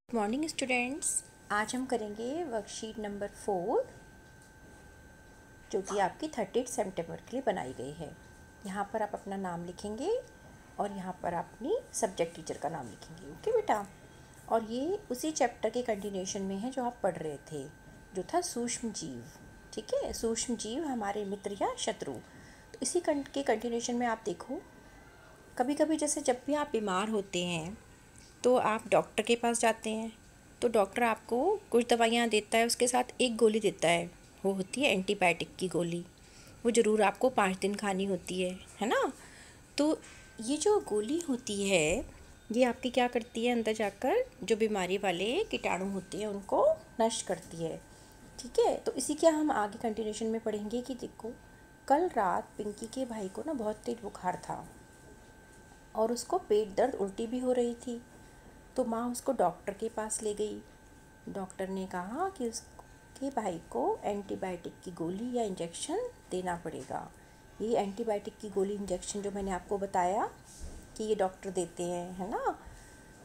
Good morning students. आज हम करेंगे वर्कशीट नंबर 4 जो कि आपकी 30 सितंबर के लिए बनाई गई है। यहाँ पर आप अपना नाम लिखेंगे और यहाँ पर अपनी सब्जेक्ट टीचर का नाम लिखेंगे। ओके बेटा। और ये उसी चैप्टर के कंटिन्यूशन में है जो आप पढ़ रहे थे, जो था सूक्ष्म जीव। ठीक है, सूक्ष्म जीव हमारे मित्र या शत्रु। तो इसी के कंटिन्यूशन में आप देखो, कभी कभी जैसे जब भी आप बीमार होते हैं तो आप डॉक्टर के पास जाते हैं, तो डॉक्टर आपको कुछ दवाइयाँ देता है, उसके साथ एक गोली देता है, वो होती है एंटीबायोटिक की गोली। वो ज़रूर आपको 5 दिन खानी होती है ना। तो ये जो गोली होती है ये आपकी क्या करती है, अंदर जाकर जो बीमारी वाले कीटाणु होते हैं उनको नष्ट करती है। ठीक है, तो इसी के हम आगे कंटिन्यूशन में पढ़ेंगे कि देखो, कल रात पिंकी के भाई को ना बहुत तेज बुखार था और उसको पेट दर्द उल्टी भी हो रही थी। तो माँ उसको डॉक्टर के पास ले गई। डॉक्टर ने कहा कि उसके भाई को एंटीबायोटिक की गोली या इंजेक्शन देना पड़ेगा। ये एंटीबायोटिक की गोली इंजेक्शन जो मैंने आपको बताया कि ये डॉक्टर देते हैं, है ना।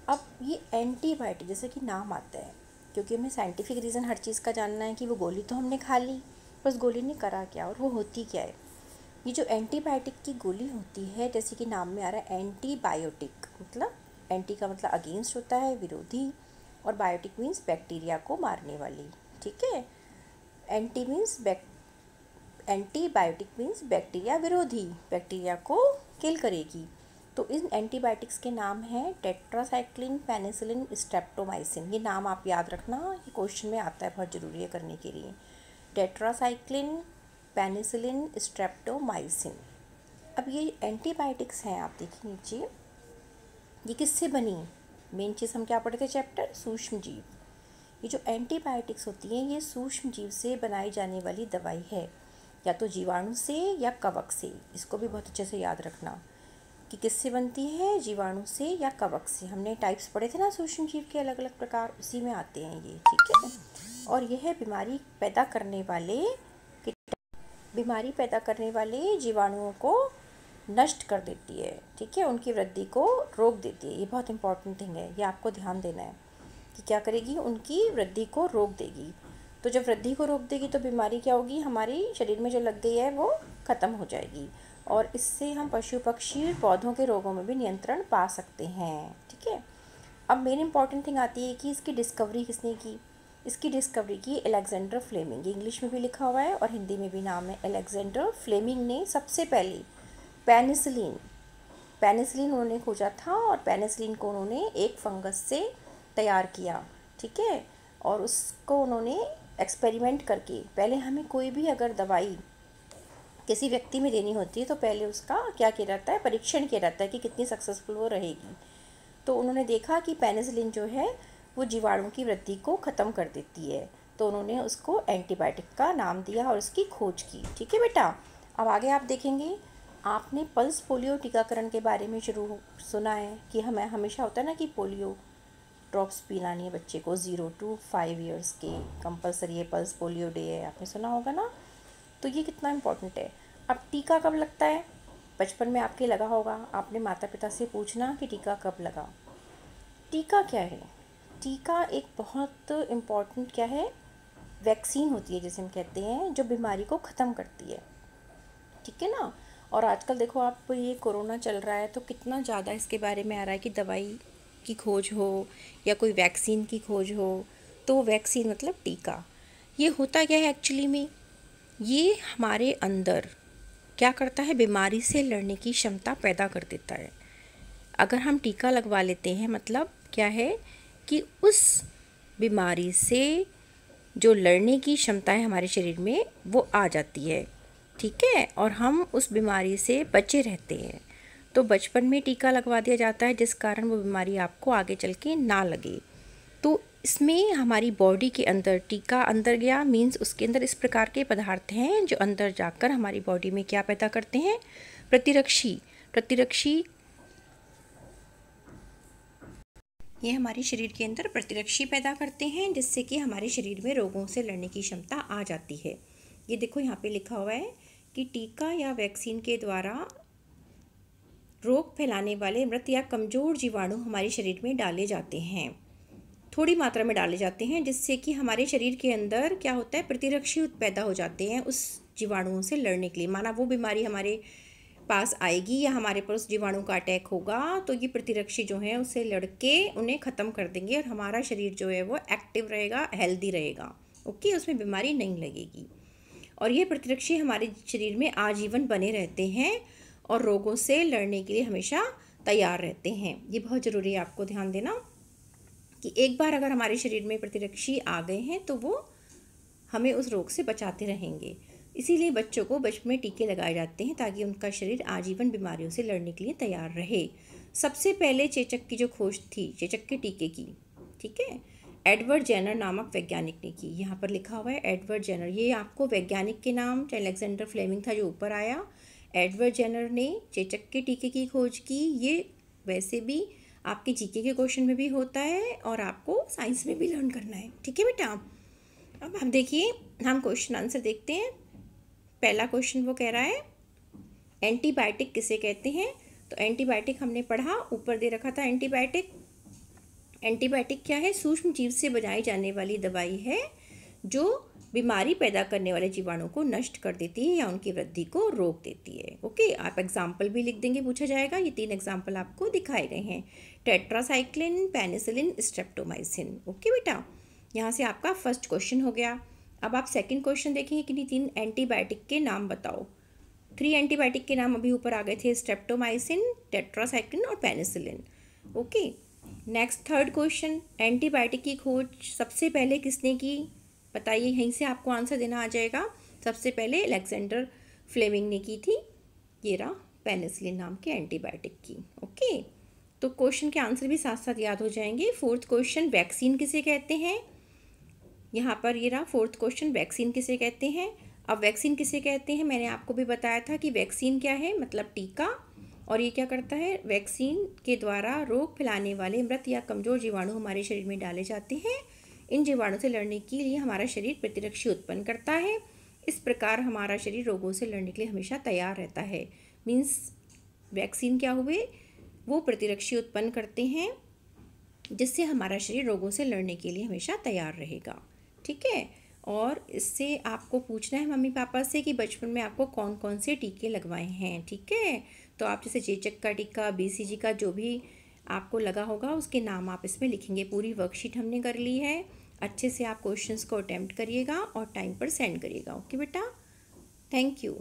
अब ये एंटीबायोटिक जैसे कि नाम आता है, क्योंकि हमें साइंटिफिक रीज़न हर चीज़ का जानना है कि वो गोली तो हमने खा ली, बस गोली ने करा क्या और वो होती क्या है। ये जो एंटीबायोटिक की गोली होती है, जैसे कि नाम में आ रहा है एंटीबायोटिक, मतलब एंटी का मतलब अगेंस्ट होता है, विरोधी, और बायोटिक मीन्स बैक्टीरिया को मारने वाली। ठीक है, anti means antibiotic means bacteria विरोधी, बैक्टीरिया को किल करेगी। तो इन एंटीबायोटिक्स के नाम हैं टेट्रासाइक्लिन, पेनिसिलिन, स्ट्रेप्टोमाइसिन। ये नाम आप याद रखना, ये क्वेश्चन में आता है, बहुत ज़रूरी है करने के लिए। Tetracycline, penicillin, streptomycin. अब ये एंटीबायोटिक्स हैं, आप देखिए नीचे, ये किससे बनी। मेन चीज़ हम क्या पढ़े थे चैप्टर, सूक्ष्म जीव। ये जो एंटीबायोटिक्स होती हैं ये सूक्ष्म जीव से बनाई जाने वाली दवाई है, या तो जीवाणु से या कवक से। इसको भी बहुत अच्छे से याद रखना कि किससे बनती है, जीवाणु से या कवक से। हमने टाइप्स पढ़े थे ना सूक्ष्म जीव के, अलग अलग प्रकार, उसी में आते हैं ये। ठीक है, और यह है बीमारी पैदा करने वाले जीवाणुओं को नष्ट कर देती है। ठीक है, उनकी वृद्धि को रोक देती है। ये बहुत इंपॉर्टेंट थिंग है, ये आपको ध्यान देना है कि क्या करेगी, उनकी वृद्धि को रोक देगी। तो जब वृद्धि को रोक देगी तो बीमारी क्या होगी, हमारी शरीर में जो लग गई है वो ख़त्म हो जाएगी, और इससे हम पशु पक्षी पौधों के रोगों में भी नियंत्रण पा सकते हैं। ठीक है, अब मेन इंपॉर्टेंट थिंग आती है कि इसकी डिस्कवरी किसने की। इसकी डिस्कवरी की अलेक्जेंडर फ्लेमिंग, इंग्लिश में भी लिखा हुआ है और हिंदी में भी नाम है। अलेक्जेंडर फ्लेमिंग ने सबसे पहले पेनिसिलिन उन्होंने खोजा था, और पेनिसिलिन को उन्होंने एक फंगस से तैयार किया। ठीक है, और उसको उन्होंने एक्सपेरिमेंट करके, पहले हमें कोई भी अगर दवाई किसी व्यक्ति में देनी होती है तो पहले उसका क्या किया जाता है, परीक्षण किया जाता है कि कितनी सक्सेसफुल वो रहेगी। तो उन्होंने देखा कि पेनिसिलिन जो है वो जीवाणु की वृद्धि को ख़त्म कर देती है, तो उन्होंने उसको एंटीबायोटिक का नाम दिया और उसकी खोज की। ठीक है बेटा, अब आगे आप देखेंगे, आपने पल्स पोलियो टीकाकरण के बारे में जरूर सुना है कि हमें हमेशा होता है ना कि पोलियो ड्रॉप्स पिलानी है बच्चे को 0 to 5 ईयर्स के, कंपलसरी है, पल्स पोलियो डे है, आपने सुना होगा ना। तो ये कितना इम्पोर्टेंट है। अब टीका कब लगता है, बचपन में आपके लगा होगा, आपने माता पिता से पूछना कि टीका कब लगा। टीका क्या है, टीका एक बहुत इम्पॉर्टेंट क्या है, वैक्सीन होती है जिसे हम कहते हैं, जो बीमारी को ख़त्म करती है। ठीक है ना। और आजकल देखो आप, ये कोरोना चल रहा है तो कितना ज़्यादा इसके बारे में आ रहा है कि दवाई की खोज हो या कोई वैक्सीन की खोज हो। तो वैक्सीन मतलब टीका। ये होता क्या है एक्चुअली में, ये हमारे अंदर क्या करता है, बीमारी से लड़ने की क्षमता पैदा कर देता है। अगर हम टीका लगवा लेते हैं मतलब क्या है कि उस बीमारी से जो लड़ने की क्षमता है हमारे शरीर में वो आ जाती है। ठीक है, और हम उस बीमारी से बचे रहते हैं। तो बचपन में टीका लगवा दिया जाता है जिस कारण वो बीमारी आपको आगे चल के ना लगे। तो इसमें हमारी बॉडी के अंदर टीका अंदर गया मीन्स उसके अंदर इस प्रकार के पदार्थ हैं जो अंदर जाकर हमारी बॉडी में क्या पैदा करते हैं, प्रतिरक्षी ये हमारे शरीर के अंदर प्रतिरक्षी पैदा करते हैं, जिससे कि हमारे शरीर में रोगों से लड़ने की क्षमता आ जाती है। ये देखो यहाँ पे लिखा हुआ है कि टीका या वैक्सीन के द्वारा रोग फैलाने वाले मृत या कमज़ोर जीवाणु हमारे शरीर में डाले जाते हैं। थोड़ी मात्रा में डाले जाते हैं, जिससे कि हमारे शरीर के अंदर क्या होता है, प्रतिरक्षी पैदा हो जाते हैं उस जीवाणुओं से लड़ने के लिए। माना वो बीमारी हमारे पास आएगी या हमारे पर उस जीवाणु का अटैक होगा, तो ये प्रतिरक्षी जो हैं उससे लड़के उन्हें ख़त्म कर देंगे और हमारा शरीर जो है वो एक्टिव रहेगा, हेल्दी रहेगा। ओके, उसमें बीमारी नहीं लगेगी। और ये प्रतिरक्षी हमारे शरीर में आजीवन बने रहते हैं और रोगों से लड़ने के लिए हमेशा तैयार रहते हैं। ये बहुत ज़रूरी है आपको ध्यान देना कि एक बार अगर हमारे शरीर में प्रतिरक्षी आ गए हैं तो वो हमें उस रोग से बचाते रहेंगे। इसीलिए बच्चों को बचपन में टीके लगाए जाते हैं ताकि उनका शरीर आजीवन बीमारियों से लड़ने के लिए तैयार रहे। सबसे पहले चेचक की जो खोज थी, चेचक के टीके की, ठीक है, एडवर्ड जेनर नामक वैज्ञानिक ने की। यहाँ पर लिखा हुआ है एडवर्ड जेनर। ये आपको वैज्ञानिक के नाम, अलेक्जेंडर फ्लेमिंग था जो ऊपर आया, एडवर्ड जेनर ने चेचक के टीके की खोज की। ये वैसे भी आपके जीके के क्वेश्चन में भी होता है और आपको साइंस में भी लर्न करना है, ठीक है बेटा। अब हम देखिए, हम क्वेश्चन आंसर देखते हैं। पहला क्वेश्चन वो कह रहा है एंटीबायोटिक किसे कहते हैं। तो एंटीबायोटिक हमने पढ़ा, ऊपर दे रखा था एंटीबायोटिक। एंटीबायोटिक क्या है, सूक्ष्म जीव से बनाई जाने वाली दवाई है जो बीमारी पैदा करने वाले जीवाणु को नष्ट कर देती है या उनकी वृद्धि को रोक देती है। ओके, आप एग्जाम्पल भी लिख देंगे, पूछा जाएगा। ये 3 एग्जाम्पल आपको दिखाए गए हैं, टेट्रासाइक्लिन, पेनिसिलिन, स्ट्रेप्टोमाइसिन। ओके बेटा, यहाँ से आपका फर्स्ट क्वेश्चन हो गया। अब आप सेकंड क्वेश्चन देखेंगे कि 3 एंटीबायोटिक के नाम बताओ। 3 एंटीबायोटिक के नाम अभी ऊपर आ गए थे, स्ट्रेप्टोमाइसिन, टेट्रासाइक्लिन और penicillin. Okay, next third question, antibiotic की खोज सबसे पहले किसने की, बताइए। यहीं से आपको आंसर देना आ जाएगा। सबसे पहले अलेक्जेंडर फ्लेमिंग ने की थी, ये रहा, पेनिसिलिन नाम के एंटीबायोटिक की। ओके, तो क्वेश्चन के आंसर भी साथ साथ याद हो जाएंगे। फोर्थ क्वेश्चन, वैक्सीन किसे कहते हैं। यहाँ पर ये रहा फोर्थ क्वेश्चन, वैक्सीन किसे कहते हैं। अब वैक्सीन किसे कहते हैं, मैंने आपको भी बताया था कि वैक्सीन क्या है, मतलब टीका। और ये क्या करता है, वैक्सीन के द्वारा रोग फैलाने वाले मृत या कमज़ोर जीवाणु हमारे शरीर में डाले जाते हैं। इन जीवाणु से लड़ने के लिए हमारा शरीर प्रतिरक्षी उत्पन्न करता है। इस प्रकार हमारा शरीर रोगों से लड़ने के लिए हमेशा तैयार रहता है। मीन्स वैक्सीन क्या हुए, वो प्रतिरक्षी उत्पन्न करते हैं जिससे हमारा शरीर रोगों से लड़ने के लिए हमेशा तैयार रहेगा, ठीक है। और इससे आपको पूछना है मम्मी पापा से कि बचपन में आपको कौन कौन से टीके लगवाए हैं, ठीक है। तो आप जैसे चेचक का टीका, BCG का, जो भी आपको लगा होगा उसके नाम आप इसमें लिखेंगे। पूरी वर्कशीट हमने कर ली है। अच्छे से आप क्वेश्चंस को अटेम्प्ट करिएगा और टाइम पर सेंड करिएगा। ओके बेटा, थैंक यू।